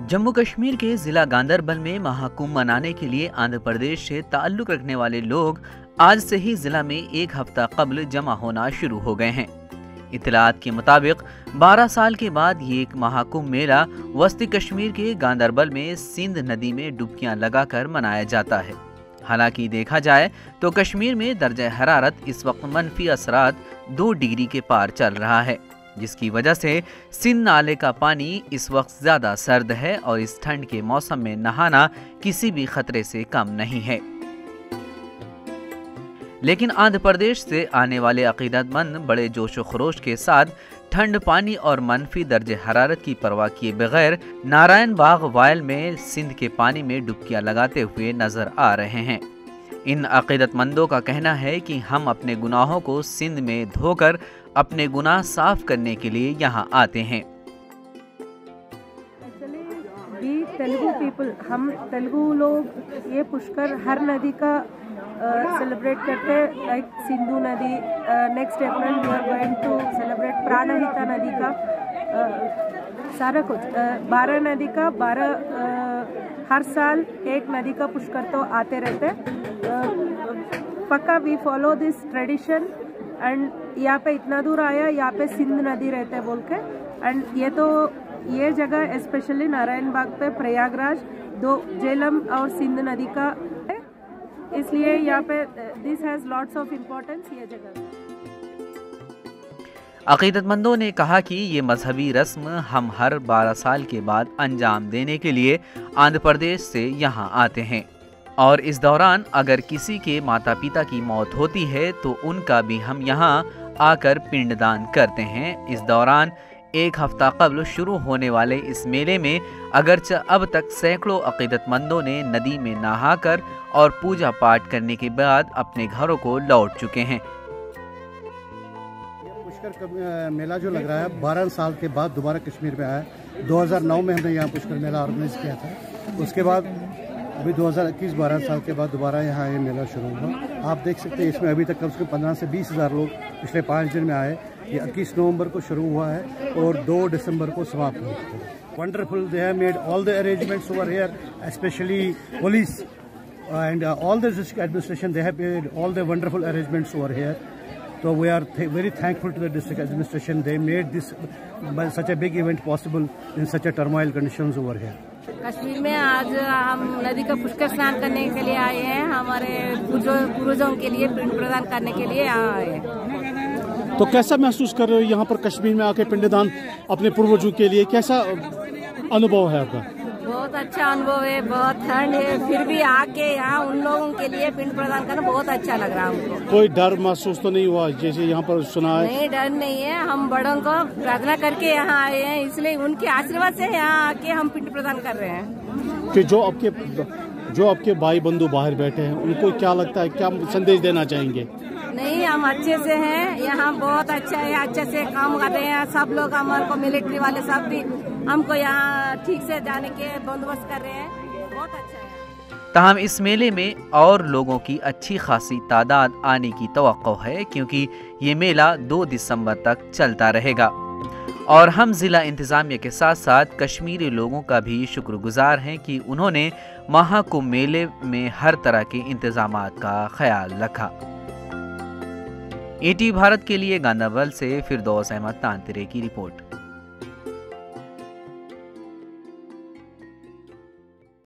जम्मू कश्मीर के जिला गांदरबल में महाकुंभ मनाने के लिए आंध्र प्रदेश से ताल्लुक रखने वाले लोग आज से ही जिला में एक हफ्ता कबल जमा होना शुरू हो गए हैं। इत्तलात के मुताबिक 12 साल के बाद ये एक महाकुंभ मेला वस्ती कश्मीर के गांदरबल में सिंध नदी में डुबकियां लगाकर मनाया जाता है। हालांकि देखा जाए तो कश्मीर में दर्जा हरारत इस वक्त मनफी असरात 2 डिग्री के पार चल रहा है, जिसकी वजह से सिंध नाले का पानी इस वक्त ज्यादा सर्द है और इस ठंड के मौसम में नहाना किसी भी खतरे से कम नहीं है। लेकिन आंध्र प्रदेश से आने वाले अकीदतमंद बड़े जोशो खरोश के साथ ठंड पानी और मनफी दर्जे हरारत की परवाह किए बगैर नारायण बाग वायल में सिंध के पानी में डुबकियां लगाते हुए नजर आ रहे हैं। इन अकीदतमंदों का कहना है कि हम अपने गुनाहों को सिंध में धोकर अपने गुनाह साफ करने के लिए यहाँ आते हैं। तेलुगु पीपल, हम तेलुगु लोग ये पुष्कर हर नदी का सेलिब्रेट करते हैं, लाइक सिंधु नदी। Next April we are going to celebrate Pranahita नदी का, सारा कुछ 12 नदी का 12 हर साल एक नदी का पुष्कर तो आते रहते। पक्का we follow this tradition and यहाँ पे इतना दूर आया, यहाँ पे सिंध नदी रहते बोल के। एंड ये जगह स्पेशली नारायण बाग पे प्रयागराज 2 झेलम और सिंध नदी का है, इसलिए यहाँ पे this has lots of importance ये जगह। अकीदतमंदों ने कहा कि ये मजहबी रस्म हम हर 12 साल के बाद अंजाम देने के लिए आंध्र प्रदेश से यहाँ आते हैं और इस दौरान अगर किसी के माता पिता की मौत होती है तो उनका भी हम यहाँ आकर पिंडदान करते हैं। इस दौरान एक हफ्ता कबल शुरू होने वाले इस मेले में अगरचे अब तक सैकड़ों अकीदतमंदों ने नदी में नहाकर और पूजा पाठ करने के बाद अपने घरों को लौट चुके हैं। पुष्कर मेला जो लग रहा है 12 साल के बाद दोबारा कश्मीर में आया। 2009 में हमने यहाँ पुष्कर मेला ऑर्गेनाइज किया था, उसके बाद अभी 2021 12 साल के बाद दोबारा यहाँ ये मेला शुरू हुआ। आप देख सकते हैं इसमें अभी तक कम से कम 15 से 20 हज़ार लोग पिछले 5 दिन में आए। ये 21 नवंबर को शुरू हुआ है और 2 दिसंबर को समाप्त हुआ है। Wonderful, they have made all the arrangements over here, specially police and all the district administration, they have made all the wonderful arrangements over here. So we are very thankful to the district administration. They made this such a big event possible in such a turmoil conditions over here. Kashmir में आज हम नदी का पुष्कर स्नान करने के लिए आए हैं, हमारे पूर्वजों के लिए पिंड प्रदान करने के लिए यहाँ आए हैं। तो कैसा महसूस कर रहे हो यहाँ पर कश्मीर में आके पिंडदान अपने पूर्वजों के लिए? कैसा अनुभव है आपका? बहुत अच्छा अनुभव है, बहुत ठंड है, फिर भी आके यहाँ उन लोगों के लिए पिंड प्रदान करना बहुत अच्छा लग रहा है हमको। कोई डर महसूस तो नहीं हुआ जैसे यहाँ पर सुना है? नहीं, डर नहीं है, हम बड़ों को प्रार्थना करके यहाँ आए हैं, इसलिए उनके आशीर्वाद से यहाँ आके हम पिंड प्रदान कर रहे हैं। कि जो आपके भाई बंधु बाहर बैठे हैं उनको क्या लगता है, क्या संदेश देना चाहेंगे? नहीं, हम अच्छे से हैं, यहाँ बहुत अच्छा है, अच्छे से काम कर रहे हैं सब लोग। हमारे को मिलिट्री वाले सब भी हमको यहाँ ठीक से जाने के बंदोबस्त कर रहे हैं, बहुत अच्छा है। ताहम इस मेले में और लोगों की अच्छी खासी तादाद आने की तवक्को है, क्योंकि ये मेला 2 दिसंबर तक चलता रहेगा और हम जिला इंतजामिया के साथ साथ कश्मीरी लोगों का भी शुक्रगुजार हैं कि उन्होंने महाकुंभ मेले में हर तरह के इंतजामात का ख्याल रखा। ET भारत के लिए गांदरबल से फिरदौस अहमद तांतरे की रिपोर्ट।